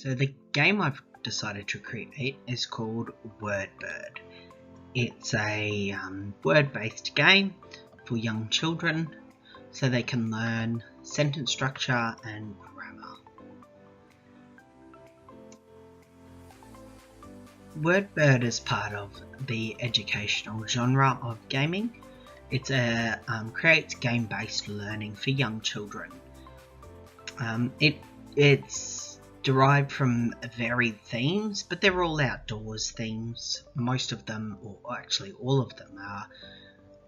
So the game I've decided to create is called Wordbird. It's a word-based game for young children so they can learn sentence structure and grammar. Wordbird is part of the educational genre of gaming. It creates game-based learning for young children. It's derived from varied themes, but they're all outdoors themes. Most of them, or actually all of them,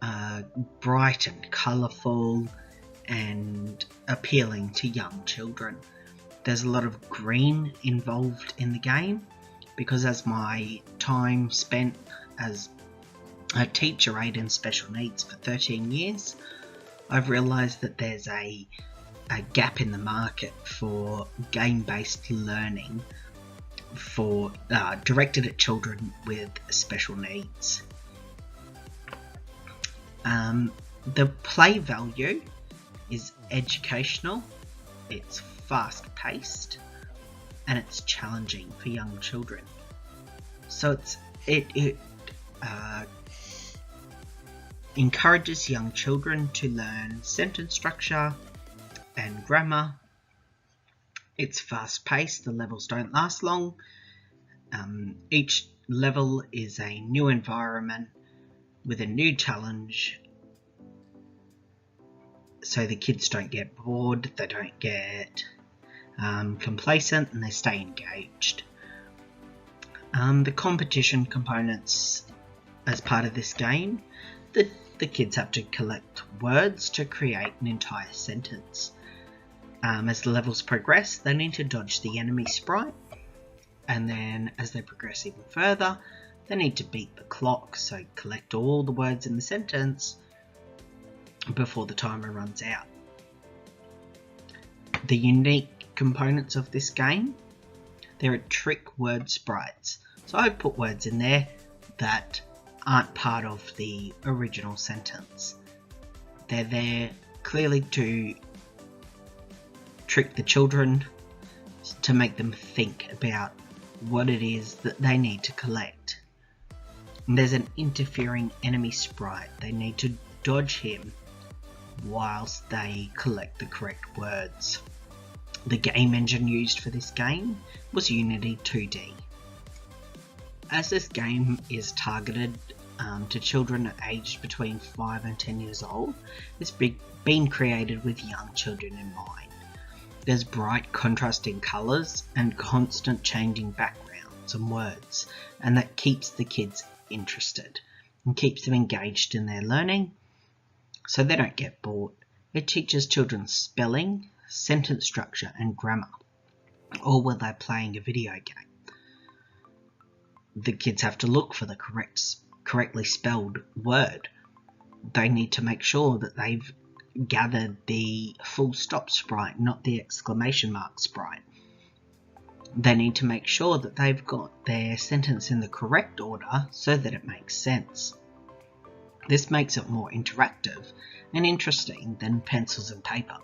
are bright and colourful and appealing to young children. There's a lot of green involved in the game because as my time spent as a teacher aide in special needs for 13 years, I've realised that there's a gap in the market for game-based learning for directed at children with special needs. The play value is educational, it's fast-paced, and it's challenging for young children. So it encourages young children to learn sentence structure and grammar. It's fast-paced, the levels don't last long. Each level is a new environment with a new challenge, so the kids don't get bored, they don't get complacent, and they stay engaged. The competition components as part of this game, the kids have to collect words to create an entire sentence. As the levels progress, they need to dodge the enemy sprite, and then as they progress even further, they need to beat the clock, so collect all the words in the sentence before the timer runs out. The unique components of this game, there are trick word sprites. So I've put words in there that aren't part of the original sentence. They're there clearly to trick the children, to make them think about what it is that they need to collect. And there's an interfering enemy sprite. They need to dodge him whilst they collect the correct words. The game engine used for this game was Unity 2D. As this game is targeted to children aged between 5 and 10 years old, it's been created with young children in mind. There's bright contrasting colours and constant changing backgrounds and words, and that keeps the kids interested and keeps them engaged in their learning so they don't get bored. It teaches children spelling, sentence structure and grammar, all while they're playing a video game. The kids have to look for the correctly spelled word. They need to make sure that they've gathered the full stop sprite, not the exclamation mark sprite. They need to make sure that they've got their sentence in the correct order so that it makes sense. This makes it more interactive and interesting than pencils and paper.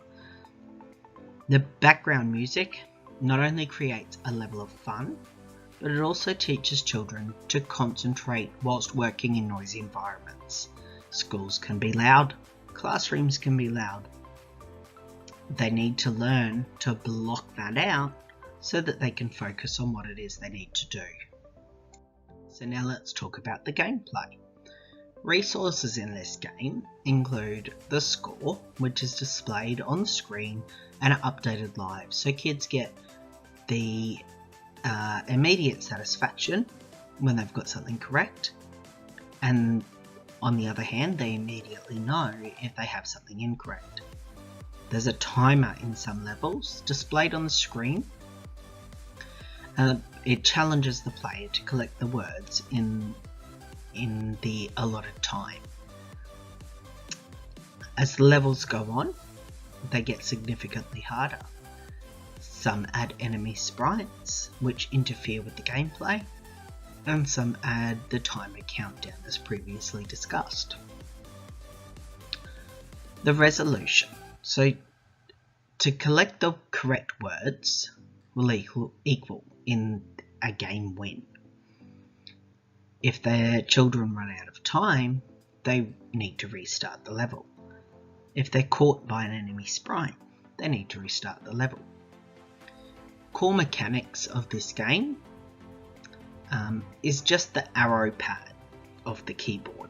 The background music not only creates a level of fun, but it also teaches children to concentrate whilst working in noisy environments. Schools can be loud, classrooms can be loud. They need to learn to block that out so that they can focus on what it is they need to do. So now let's talk about the gameplay. Resources in this game include the score, which is displayed on the screen and updated live, so kids get the immediate satisfaction when they've got something correct, and on the other hand, they immediately know if they have something incorrect. There's a timer in some levels displayed on the screen. It challenges the player to collect the words in the allotted time. As the levels go on, they get significantly harder. Some add enemy sprites, which interfere with the gameplay, and some add the timer countdown as previously discussed. The resolution. So to collect the correct words, will equal in a game win. If their children run out of time, they need to restart the level. If they're caught by an enemy sprite, they need to restart the level. Core mechanics of this game is just the arrow pad of the keyboard.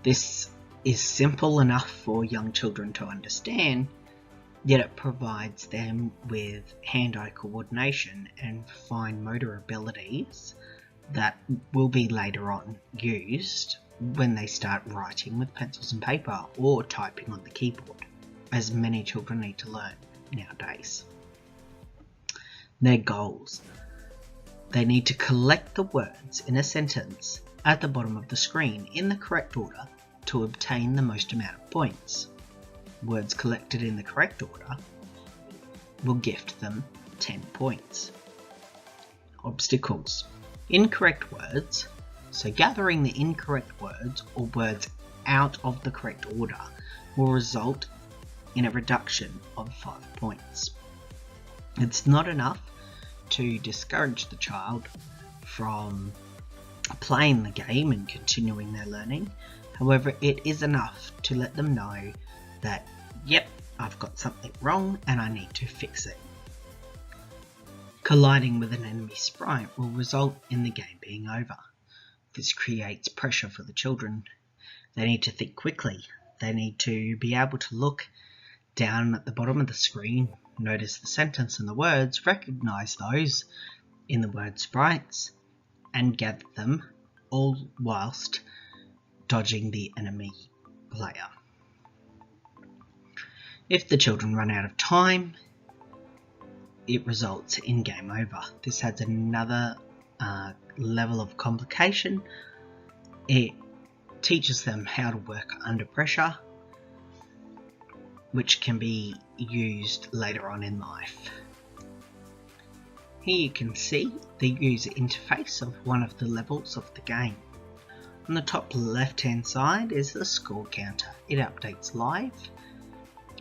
This is simple enough for young children to understand, yet it provides them with hand-eye coordination and fine motor abilities that will be later on used when they start writing with pencils and paper or typing on the keyboard, as many children need to learn nowadays. Their goals. They need to collect the words in a sentence at the bottom of the screen in the correct order to obtain the most amount of points. Words collected in the correct order will gift them 10 points. Obstacles. Incorrect words. So gathering the incorrect words or words out of the correct order will result in a reduction of 5 points. It's not enough to discourage the child from playing the game and continuing their learning. However, it is enough to let them know that, yep, I've got something wrong and I need to fix it. Colliding with an enemy sprite will result in the game being over. This creates pressure for the children. They need to think quickly. They need to be able to look down at the bottom of the screen, notice the sentence and the words, recognize those in the word sprites, and gather them, all whilst dodging the enemy player. If the children run out of time, it results in game over. This adds another level of complication. It teaches them how to work under pressure, which can be used later on in life. Here you can see the user interface of one of the levels of the game. On the top left hand side is the score counter. It updates live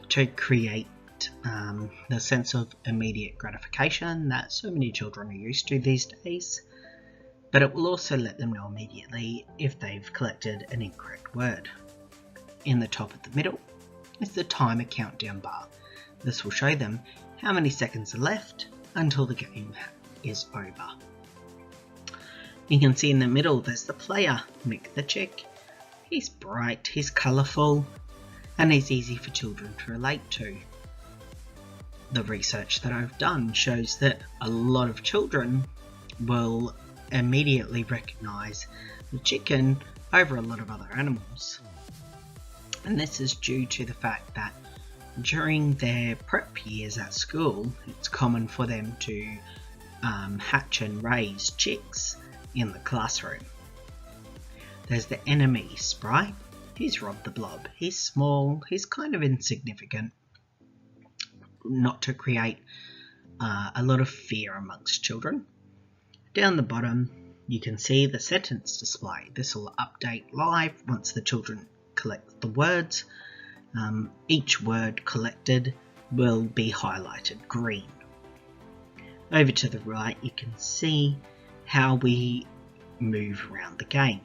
to create the sense of immediate gratification that so many children are used to these days, but it will also let them know immediately if they've collected an incorrect word. In the top at the middle is the timer countdown bar. This will show them how many seconds are left until the game is over. You can see in the middle there's the player, Mick the Chick. He's bright, he's colourful, and he's easy for children to relate to. The research that I've done shows that a lot of children will immediately recognise the chicken over a lot of other animals. And this is due to the fact that during their prep years at school, it's common for them to hatch and raise chicks in the classroom. There's the enemy sprite. He's Rob the Blob. He's small, he's kind of insignificant, not to create a lot of fear amongst children. Down the bottom you can see the sentence display. This will update live once the children collect the words. Each word collected will be highlighted green. Over to the right you can see how we move around the game.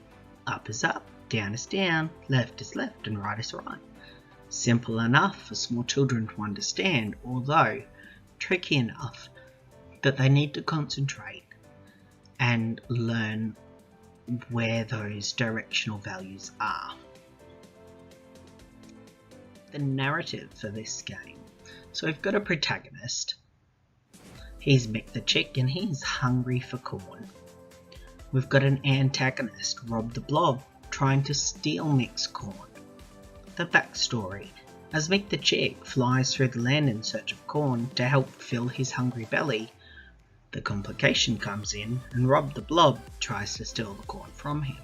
Up is up, down is down, left is left, and right is right. Simple enough for small children to understand, although tricky enough that they need to concentrate and learn where those directional values are. The narrative for this game. So we've got a protagonist. He's Mick the Chick and he's hungry for corn. We've got an antagonist, Rob the Blob, trying to steal Mick's corn. The backstory. As Mick the Chick flies through the land in search of corn to help fill his hungry belly, the complication comes in and Rob the Blob tries to steal the corn from him.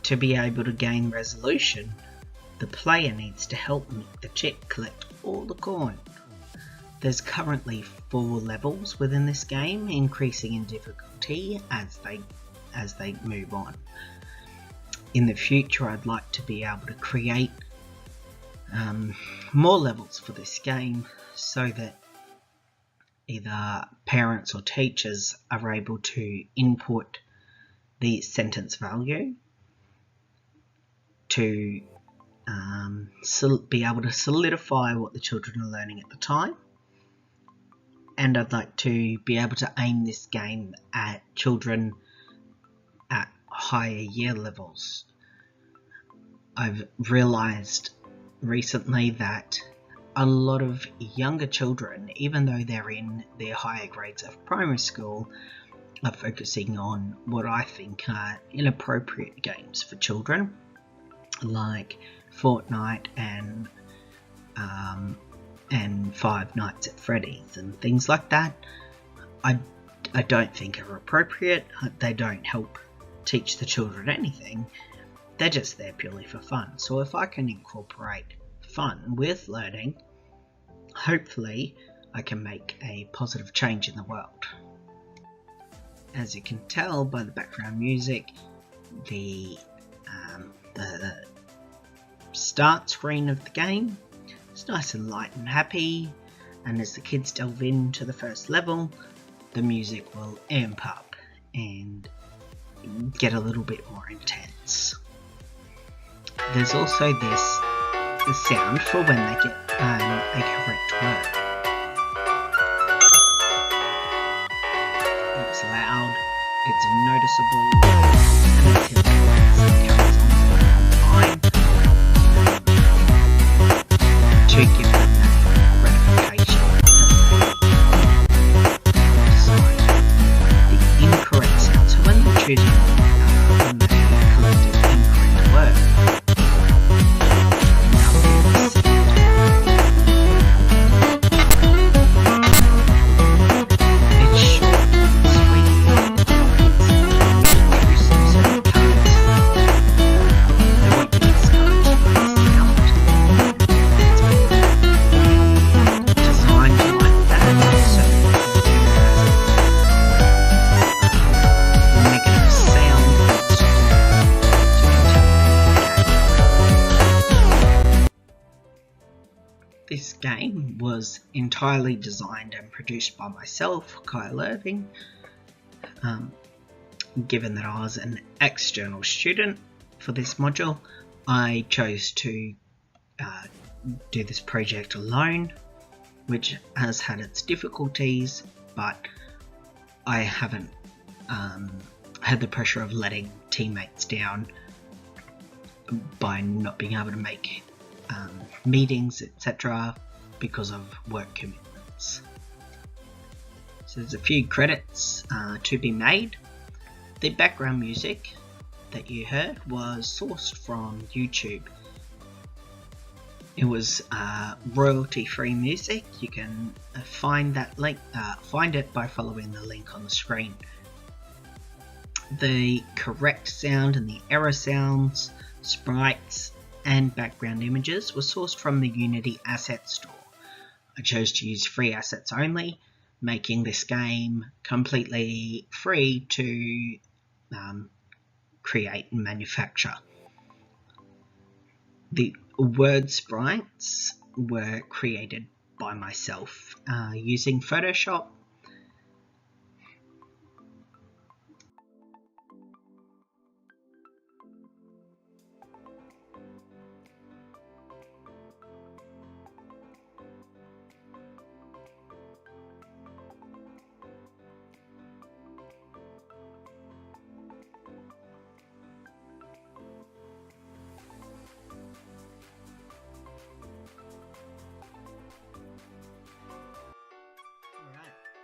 To be able to gain resolution, the player needs to help Mick the Chick collect all the corn. There's currently 4 levels within this game, increasing in difficulty as they move on. In the future I'd like to be able to create more levels for this game so that either parents or teachers are able to input the sentence value to be able to solidify what the children are learning at the time. And I'd like to be able to aim this game at children at higher year levels. I've realised recently that a lot of younger children, even though they're in their higher grades of primary school, are focusing on what I think are inappropriate games for children, like Fortnite and Five Nights at Freddy's and things like that. I don't think are appropriate. They don't help teach the children anything. They're just there purely for fun. So if I can incorporate fun with learning, hopefully I can make a positive change in the world. As you can tell by the background music, the start screen of the game is nice and light and happy, and as the kids delve into the first level, the music will amp up and get a little bit more intense. There's also the sound for when they get a correct word. It's loud, it's noticeable, and it carries on to give them that gratification that they decide the incorrect sound. So when they're choosing when they collected incorrect word, This game was entirely designed and produced by myself, Kyle Irving. Given that I was an external student for this module, I chose to do this project alone, which has had its difficulties, but I haven't had the pressure of letting teammates down by not being able to make meetings, etc., because of work commitments. So there's a few credits to be made. The background music that you heard was sourced from YouTube. It was royalty-free music. You can find that link, find it by following the link on the screen. The correct sound and the error sounds, sprites, and background images were sourced from the Unity Asset Store. I chose to use free assets only, making this game completely free to create and manufacture. The word sprites were created by myself using Photoshop.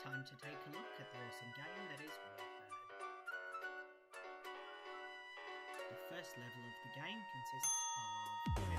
Time to take a look at the awesome game that is Warfare. The first level of the game consists of